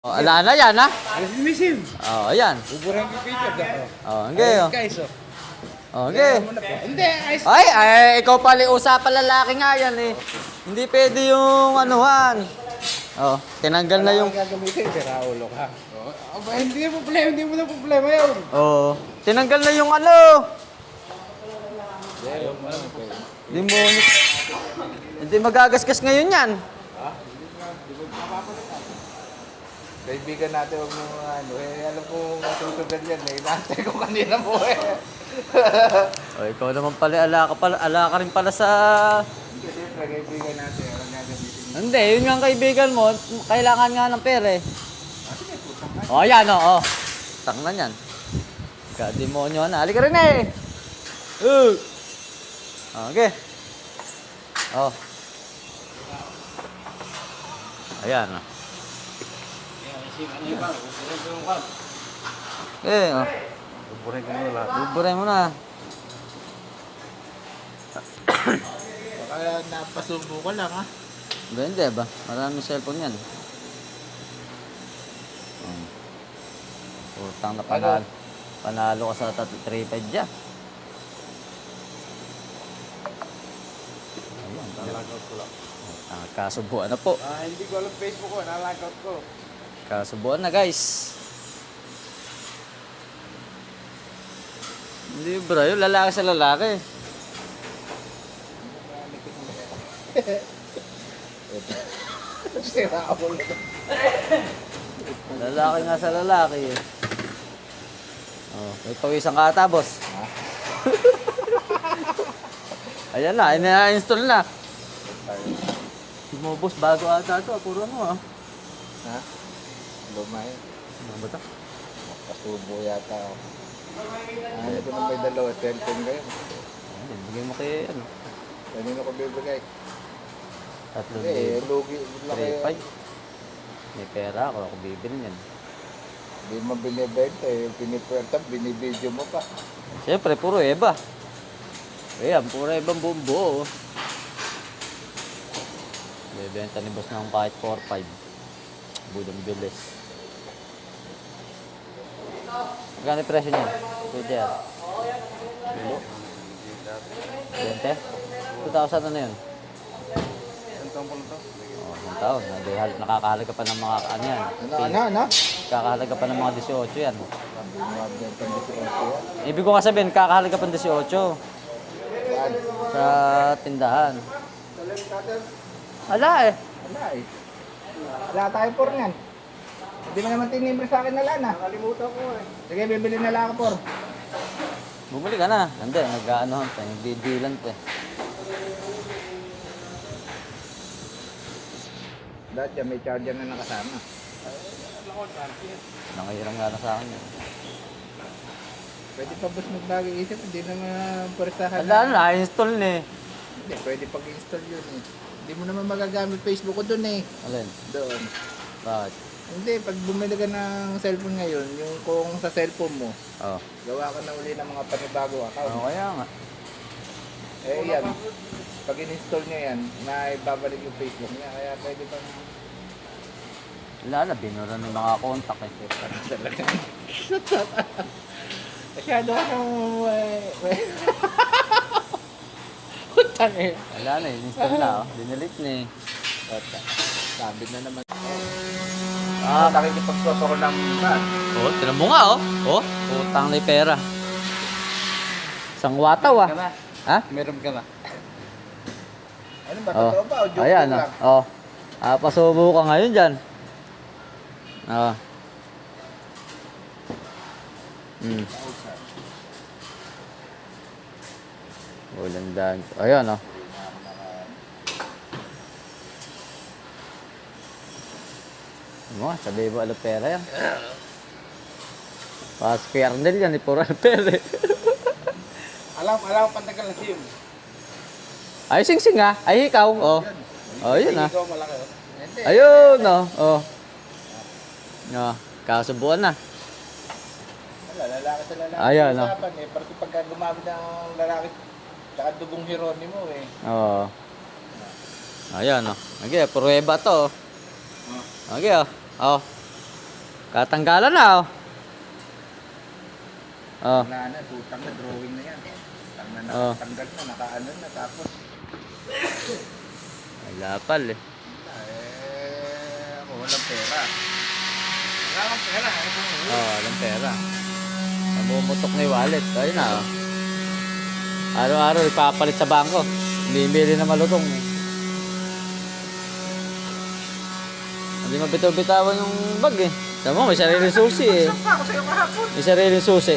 Oh, ala na yan, ha? Misim. Oh, ayan. Uburan yung picture daw. Oh, okay, oh. Guys, oh. Oh, okay. Hindi, ayos. Ay, ikaw pala, usapan lalaki nga yan, eh. Hindi pwede yung anuhan. Oh, tinanggal na yung... Gagamitin, sira ulo ka. Hindi mo problema, hindi mo na problema yun. Oh, tinanggal na yung ano. Hindi mo... Hindi magagasgas ngayon yan. Kaibigan natin, huwag mo ano, alam ko masusunod yan eh. Inaantay ko kanina mo eh. Oh, ikaw naman pala, ala ka rin pala sa... Hindi, siyempre, kaibigan natin, alam natin meeting. Hindi, yun nga ang kaibigan mo, kailangan nga ng pera eh. Oh, yan oh. Tang na yan. Ka-demonyo na. Halika rin eh. Okay. Oh. Ayan oh. Eh, oh. Uburin ko muna lahat. Buburay mo na. Baka napasubo ka lang ha. Hindi ba? Maraming cellphone yan. Utang na panalo. Panalo ka sa 3.5 dyan. Ayan. Nalagout ko lang. Kasubuan na po. Hindi ko alam Facebook ko, nalagout ko. Kasubuan na guys. Hindi bro, yung lalaki sa lalaki. Sira ulo. Lalaki nga sa lalaki eh. Oh, may pawisan ka ata, boss. Ayan na, ina-install na. Mo boss, bago ata ito. Puro ano ah. Ha? Lumay. Ano ba ito? Pasubo yata ako. Ano ko nang may dalawa, cellphone kayo. Ayan, bigay mo kay ano. Kanino ko bibigay? 3,000. Lugi. Laki. 3,500. May pera ako, ako bibili niyan. Hindi mo binibenta eh. Pinipuwerta, binibidyo mo pa. Siyempre, puro eba. Ayan, puro ebang buong buo. Bebenta ni boss ng kahit 4,500. Budong bilis. Magkano yung presyo niya? Kuya. 20? 2,000 ano yun? Ang tampol to? Oh, 1 taon. Nakakahalaga pa ng mga ano yan. Ano? Nakakahalaga pa ng mga 18 yan. Hindi mo mabenta ng 18 yan. Ibig ko nga sabihin, kakahalaga pa ng 18 Saan? sa tindahan. Wala eh. Wala eh. Wala tayo por niyan. Hindi mo naman tinimbre sa akin na lana. Nakalimutan ko eh. Sige, bibili na lang ako por. Bumili ka na. Hindi, nag-ano tayo. Nagdidilan tayo. Dahil dyan, may charger na nakasama. Nangiram nga na sa akin yun. Pwede pa boss magbagay isip, hindi naman parisahan. Wala na, install na eh. Hindi, pwede pag-install yun eh. Hindi mo naman magagamit Facebook ko dun eh. Alin? Doon. Bakit? Hindi, pag bumili ka ng cellphone ngayon, yung kung sa cellphone mo, Oh. gawa ka na uli ng mga panibago account. Ano kaya nga? Eh yan, pag in-install niya yan, na ibabalik yung Facebook niya, kaya pwede bang... Wala na, binura ng mga contact eh. Talaga. Masyado ka nang... Utang eh. Wala na, install na oh. Dinelete na eh. Sabi na naman. Nakikipagsoto ko ng man. Oh, tinan mo nga oh. Oh, utang na yung pera. Isang wataw ah. Ha? Meron ka ba? Ano ba? Oh. Totoo ba? O joke Ayan lang? oh. Oh. Pasubo ka ngayon dyan. Oh. Walang daan. Ayan oh. Mo, sabi mo alam pera yan. Pas Kernel yan, puro pera. Alam, pantagal na sim. Ay, sing-sing ah. Ay, ikaw. Oh. Oh, yun ah. Ikaw malaki. Hindi. Ayun, oh. Oh. No, kasubuan na. Wala, lalaki sa lalaki. Ayan, no. Usapan eh. Parang pagka gumamit ng lalaki, saka dugong Hieronimo eh. Oo. Ayan, oh. Okay, pruweba to. Oh. Okay, oh. Oh. Katanggalan na, oh. Oh. Wala na, tutang na, drawing na yan. Tang na Oh. nakatanggal na, nakaano na, tapos. Ay, lapal eh. Ako walang pera. Wala kang pera, ano kung Walang pera. Namumutok na yung wallet. Ayun na, oh. Araw-araw ipapalit sa bangko. Bibili na malutong. Hindi mabitaw-bitawan yung bag eh. Tama mo, may sariling susi eh. Saan pa ako sa'yo kahapon? May sariling susi.